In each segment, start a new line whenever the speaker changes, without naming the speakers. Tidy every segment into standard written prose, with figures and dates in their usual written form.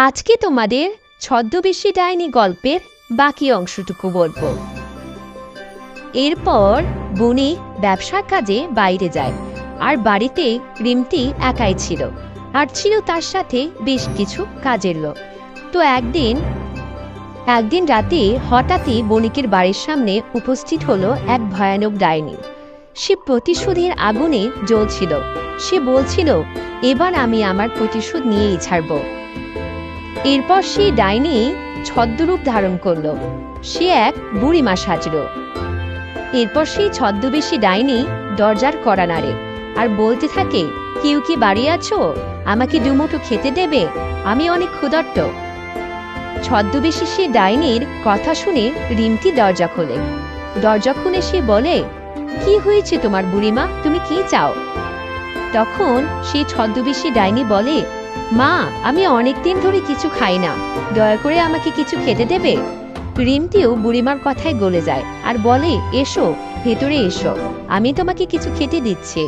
আজকে তোমাদের ছদ্মবেশী ডাইনি গল্পের বাকি অংশটুকু বলবো। এরপর বণিক ব্যবসার কাজে বাইরে যায়, আর বাড়িতে রিমতি একাই ছিল, আর ছিল তার সাথে বেশ কিছু কাজের লোক। তো একদিন রাতে হঠাৎই বণিকের বাড়ির সামনে উপস্থিত হলো এক ভয়ানক ডাইনি। সে প্রতিশোধের আগুনে জ্বলছিল। সে বলছিল, এবার আমি আমার প্রতিশোধ নিয়েই ছাড়ব। এরপর সেই ডাইনি ছদ্মরূপ ধারণ করল। সে এক বুড়িমা সাজল। এরপর সেই ছদ্মবেশী ডাইনি দরজার কড়া নাড়ে আর বলতে থাকে, কেউ কি বাড়ি আছো? আমাকে দুমুঠো খেতে দেবে, আমি অনেক ক্ষুধার্ত। ছদ্মবেশী সেই ডাইনির কথা শুনে রিমতি দরজা খোলে। দরজা খুলে সে বলে, কি হয়েছে তোমার বুড়িমা, তুমি কি চাও? তখন সেই ছদ্মবেশী ডাইনি বলে, মা, আমি অনেকদিন ধরে কিছু খাই না, দয়া করে আমাকে কিছু খেতে দেবে। রিমতিও বুড়িমার কথায় গলে যায় আর বলে, এসো, ভেতরে এসো, আমি তোমাকে কিছু খেতে দিচ্ছি।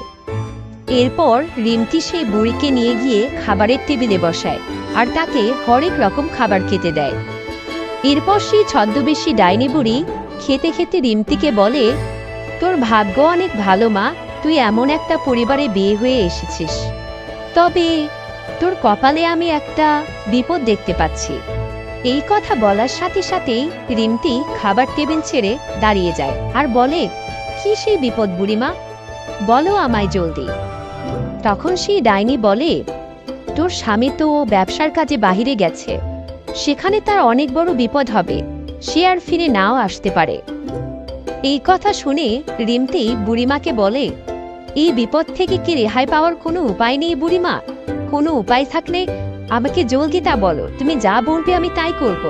এরপর রিমতি সেই বুড়িকে নিয়ে গিয়ে খাবারের টেবিলে বসায় আর তাকে হরেক রকম খাবার খেতে দেয়। এরপর সেই ছদ্মবেশী ডাইনি বুড়ি খেতে খেতে রিমতিকে বলে, তোর ভাগ্য অনেক ভালো মা, তুই এমন একটা পরিবারে বিয়ে হয়ে এসেছিস। তবে তোর কপালে আমি একটা বিপদ দেখতে পাচ্ছি। এই কথা বলার সাথে সাথেই রিমতি খাবার টেবিল ছেড়ে দাঁড়িয়ে যায় আর বলে, কি সেই বিপদ বুড়িমা, বলো আমায় জলদি। তখন সেই ডাইনি বলে, তোর স্বামী তো ব্যবসার কাজে বাহিরে গেছে, সেখানে তার অনেক বড় বিপদ হবে, সে আর ফিরে নাও আসতে পারে। এই কথা শুনে রিমতি বুড়িমাকে বলে, এই বিপদ থেকে কি রেহাই পাওয়ার কোনো উপায় নেই বুড়িমা? কোনো উপায় থাকলে আমাকে জলদি তা বলো, তুমি যা বলবে আমি তাই করব।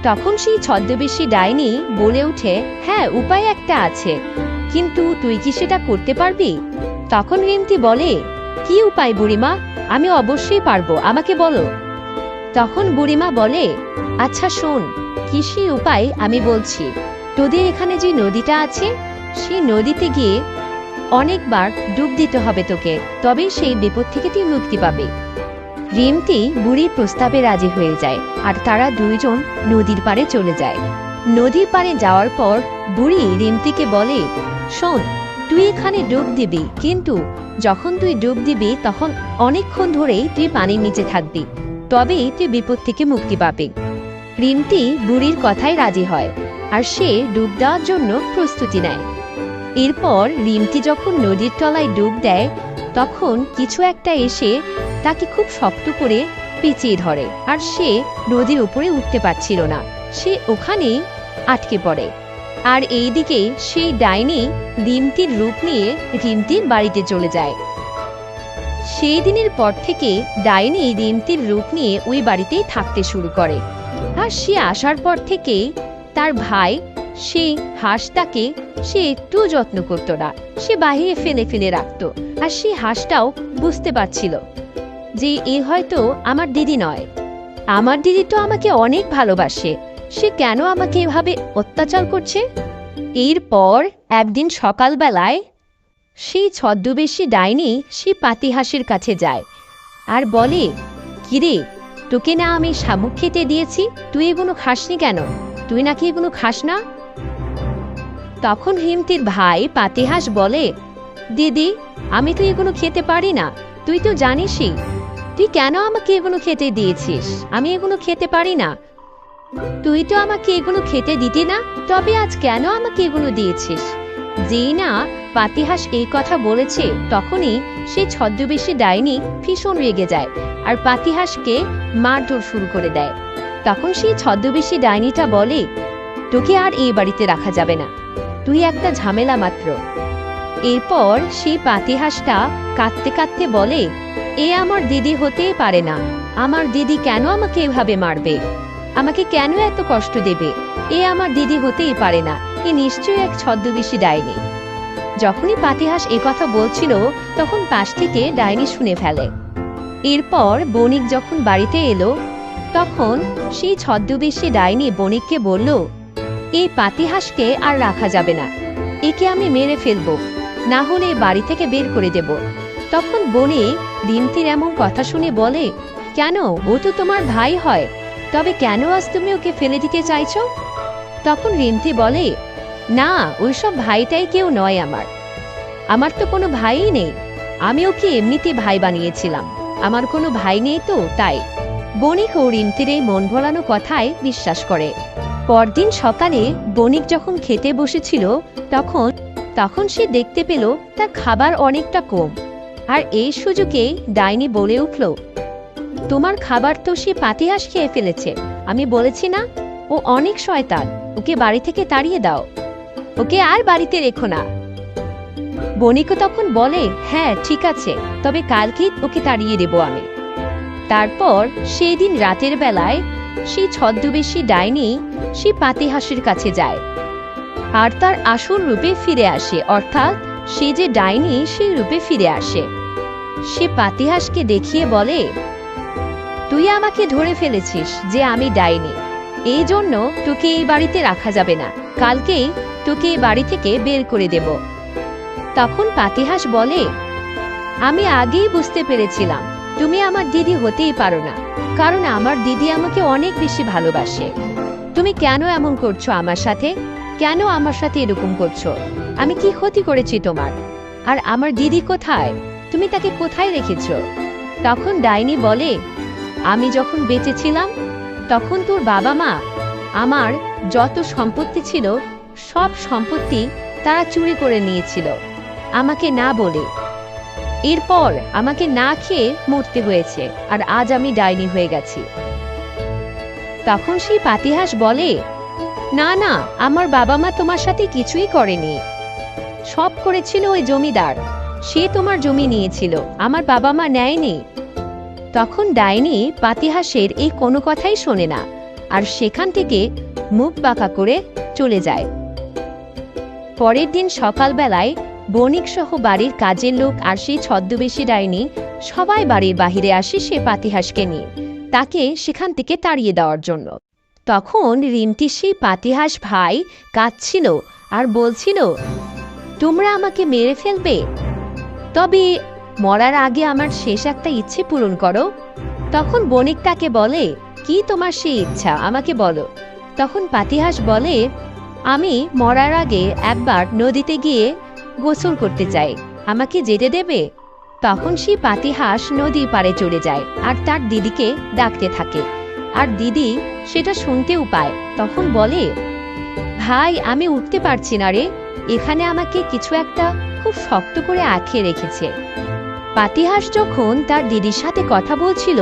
তখন সেই ছদ্মবেশী ডাইনি বলে ওঠে, হ্যাঁ, উপায় একটা আছে, কিন্তু তুই কি সেটা করতে পারবি? তখন রিমতি বলে, কি উপায় বুড়িমা? আমি অবশ্যই পারবো, আমাকে বলো। তখন বুড়িমা বলে, আচ্ছা শোন, কি সেই উপায় আমি বলছি। তোদের এখানে যে নদীটা আছে, সেই নদীতে গিয়ে অনেকবার ডুব দিতে হবে তোকে, তবেই সেই বিপদ থেকে তুই মুক্তি পাবে। রিমতি বুড়ির প্রস্তাবে রাজি হয়ে যায় আর তারা দুইজন নদীর পাড়ে চলে যায়। নদীর পাড়ে যাওয়ার পর বুড়ি রিমতিকে বলে, শোন, তুই এখানে ডুব দিবি, কিন্তু যখন তুই ডুব দিবি তখন অনেকক্ষণ ধরেই তুই পানির নিচে থাকবি, তবেই তুই বিপদ থেকে মুক্তি পাবি। রিমতি বুড়ির কথায় রাজি হয় আর সে ডুব দেওয়ার জন্য প্রস্তুতি নেয়। এরপর রিমতি যখন নদীর তলায় ডুব দেয়, তখন কিছু একটা এসে তাকে খুব শক্ত করে পেঁচিয়ে ধরে আর সে নদীর উপরে উঠতে পারছিল না। সে ওখানেই আটকে পড়ে। আর এইদিকে সেই ডাইনি রিমতির রূপ নিয়ে রিমতির বাড়িতে চলে যায়। সেই দিনের পর থেকে ডাইনি রিমতির রূপ নিয়ে ওই বাড়িতেই থাকতে শুরু করে। আর সে আসার পর থেকে তার ভাই সেই হাঁসটাকে সে একটু যত্ন করত না, সে বাহিরে ফেলে ফেলে রাখত। আর সেই হাঁসটাও বুঝতে পারছিল যে এ হয়তো আমার দিদি নয়, আমার দিদি তো আমাকে অনেক ভালোবাসে, সে কেন আমাকে এভাবে অত্যাচার করছে। এরপর একদিন সকালবেলায় সেই ছদ্মবেশী ডাইনি সেই পাতিহাঁসের কাছে যায় আর বলে, কিরে, তোকে না আমি শামুক খেতে দিয়েছি, তুই এগুলো খাসনি কেন? তুই নাকি এগুলো খাস না? তখন রিমতির ভাই পাতিহাঁস বলে, দিদি, আমি তো এগুলো খেতে পারি না, তুই তো জানিসই, তুই কেন আমাকে এগুলো খেতে দিয়েছিস? আমি এগুলো খেতে পারি না। তুই তো আমাকে এগুলো খেতে দিতি না, তবে আজ কেন আমাকে এগুলো দিয়েছিস? যেই না পাতিহাঁস এই কথা বলেছে, তখনই সেই ছদ্মবেশী ডাইনি ভীষণ রেগে যায় আর পাতিহাঁসকে মারধর শুরু করে দেয়। তখন সেই ছদ্মবেশী ডাইনিটা বলে, তোকে আর এই বাড়িতে রাখা যাবে না, তুই একটা ঝামেলা মাত্র। এরপর সেই পাতিহাঁসটা কাঁদতে কাঁদতে বলে, এ আমার দিদি হতেই পারে না, আমার দিদি কেন আমাকে এভাবে মারবে? আমাকে কেন এত কষ্ট দেবে? এ আমার দিদি হতেই পারে না, এ নিশ্চয়ই এক ছদ্মবেশী ডাইনি। যখনই পাতিহাঁস এ কথা বলছিল, তখন পাশ থেকে ডাইনি শুনে ফেলে। এরপর বণিক যখন বাড়িতে এলো, তখন সেই ছদ্মবেশী ডাইনি বণিককে বলল, এই পাতিহাঁসকে আর রাখা যাবে না, একে আমি মেরে ফেলবো, না হলে বাড়ি থেকে বের করে দেব। তখন বণিক রিমতির এমন কথা শুনে বলে, কেন? ও তো তোমার ভাই হয়, তবে কেন আজ তুমি ওকে ফেলে দিতে চাইছো? তখন রিমতি বলে, না, ওইসব ভাইটাই কেউ নয় আমার তো কোনো ভাইই নেই। আমি ওকে এমনিতে ভাই বানিয়েছিলাম, আমার কোনো ভাই নেই তো তাই। বণিক ও রিমতির এই মন ভোলানো কথায় বিশ্বাস করে। পরদিন সকালে বণিক যখন খেতে বসেছিল তখন সে দেখতে পেল তার খাবার অনেকটা কম। আর এই সুযোগে ডাইনি বলে উঠল, তোমার খাবার তো সে পাতিহাঁস খেয়ে ফেলেছে। আমি বলেছি না, ও অনেক শয়তান, ওকে বাড়ি থেকে তাড়িয়ে দাও, ওকে আর বাড়িতে রেখো না। বণিকও তখন বলে, হ্যাঁ ঠিক আছে, তবে কালকেই ওকে তাড়িয়ে দেব আমি। তারপর সেই দিন রাতের বেলায় সেই ছদ্মবেশী ডাইনি সেই পাতিহাঁসের কাছে যায় আর তার আসল রূপে ফিরে আসে, অর্থাৎ সে যে ডাইনি সেই রূপে ফিরে আসে। সে পাতিহাঁসকে দেখিয়ে বলে, তুই আমাকে ধরে ফেলেছিস যে আমি ডাইনি, এই জন্য তোকে এই বাড়িতে রাখা যাবে না, কালকেই তোকে এই বাড়ি থেকে বের করে দেব। তখন পাতিহাঁস বলে, আমি আগেই বুঝতে পেরেছিলাম তুমি আমার দিদি হতেই পারো না, কারণ আমার দিদি আমাকে অনেক বেশি ভালোবাসে। তুমি কেন এমন করছো আমার সাথে? কেন আমার সাথে এরকম করছো? আমি কি ক্ষতি করেছি তোমার? আর আমার দিদি কোথায়? তুমি তাকে কোথায় রেখেছো? তখন ডাইনি বলে, আমি যখন বেঁচে ছিলাম তখন তোর বাবা মা আমার যত সম্পত্তি ছিল সব সম্পত্তি তারা চুরি করে নিয়েছিল আমাকে না বলে। এরপর আমাকে না খেয়ে মরতে হয়েছে, আর আজ আমি ডাইনি হয়ে গেছি। তখন সেই পাতিহাঁস বলে, না না, আমার বাবা মা তোমার সাথে কিছুই করেনি, সব করেছিল ওই জমিদার, সে তোমার জমি নিয়েছিল, আমার বাবা মা নেয়নি। তখন ডাইনি পাতিহাঁসের এই কোনো কথাই শোনে না আর সেখান থেকে মুখ বাঁকা করে চলে যায়। পরের দিন সকালবেলায় বণিক সহ বাড়ির কাজের লোক আর সেই ছদ্মবেশী ডাইনি সবাই বাড়ির বাহিরে আসে সে পাতিহাঁসকে নিয়ে, তাকে সেখান থেকে তাড়িয়ে দেওয়ার জন্য। তখন রিমতি সেই পাতিহাঁস ভাই কাঁদছিল আর বলছিল, তোমরা আমাকে মেরে ফেলবে, তবে মরার আগে আমার শেষ একটা ইচ্ছে পূরণ করো। তখন বণিক তাকে বলে, কি তোমার সেই ইচ্ছা আমাকে বলো। তখন পাতিহাঁস বলে, আমি মরার আগে একবার নদীতে গিয়ে গোসল করতে চাই, আমাকে যেতে দেবে? তখন সেই পাতিহাঁস নদীর পাড়ে চলে যায় আর তার দিদিকে ডাকতে থাকে, আর দিদি সেটা শুনতেও পায়। তখন বলে, ভাই আমি উঠতে পারছি না রে, এখানে আমাকে কিছু একটা খুব শক্ত করে আঁকিয়ে রেখেছে। পাতিহাঁস যখন তার দিদির সাথে কথা বলছিল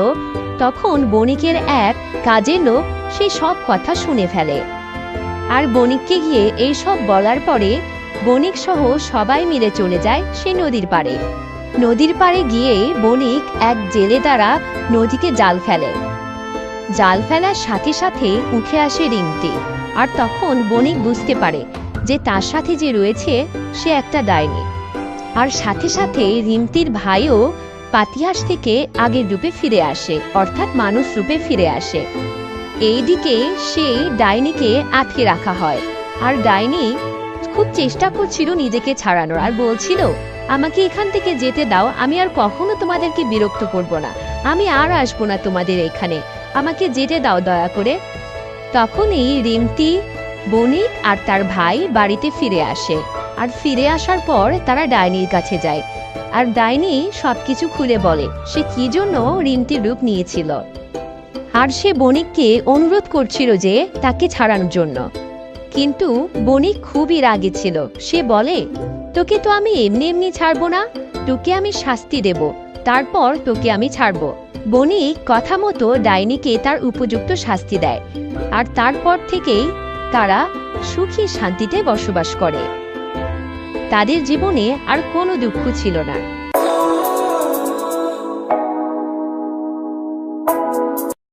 তখন বণিকের এক কাজের লোক সেই সব কথা শুনে ফেলে, আর বণিককে গিয়ে এই সব বলার পরে বণিক সহ সবাই মিলে চলে যায় সেই নদীর পাড়ে। নদীর পাড়ে গিয়ে বণিক এক জেলে দ্বারা নদীকে জাল ফেলে। জাল ফেলার সাথে সাথে উঠে আসে রিমতি, আর তখন বণিক বুঝতে পারে যে তার সাথে যে রয়েছে সে একটা ডাইনি। আর সাথে সাথে রিমতির ভাইও পাতিহাঁস থেকে আগের রূপে ফিরে আসে, অর্থাৎ মানুষ রূপে ফিরে আসে। এইদিকে সেই ডাইনিকে আটকে রাখা হয়, আর ডাইনি খুব চেষ্টা করছিল নিজেকে ছাড়ানোর, আর বলছিল, আমাকে এখান থেকে যেতে দাও, আমি আর কখনো তোমাদেরকে বিরক্ত করব না, আমি আর আসবো না তোমাদের এখানে, আমাকে যেতে দাও দয়া করে। তখনই রিমতি, বণিক আর তার ভাই বাড়িতে ফিরে আসে, আর ফিরে আসার পর তারা ডাইনির কাছে যায়, আর ডাইনি সবকিছু খুলে বলে সে কি জন্য রিমতির রূপ নিয়েছিল। আর সে বণিককে অনুরোধ করছিল যে তাকে ছাড়ানোর জন্য, কিন্তু বণিক খুবই রাগী ছিল। সে বলে, তোকে তো আমি এমনি এমনি ছাড়বো না, তোকে আমি শাস্তি দেব, তারপর তোকে আমি ছাড়বো। বণিক কথা মতো ডাইনিকে তার উপযুক্ত শাস্তি দেয়, আর তারপর থেকেই তারা সুখী শান্তিতে বসবাস করে। তাদের জীবনে আর কোনো দুঃখ ছিল না।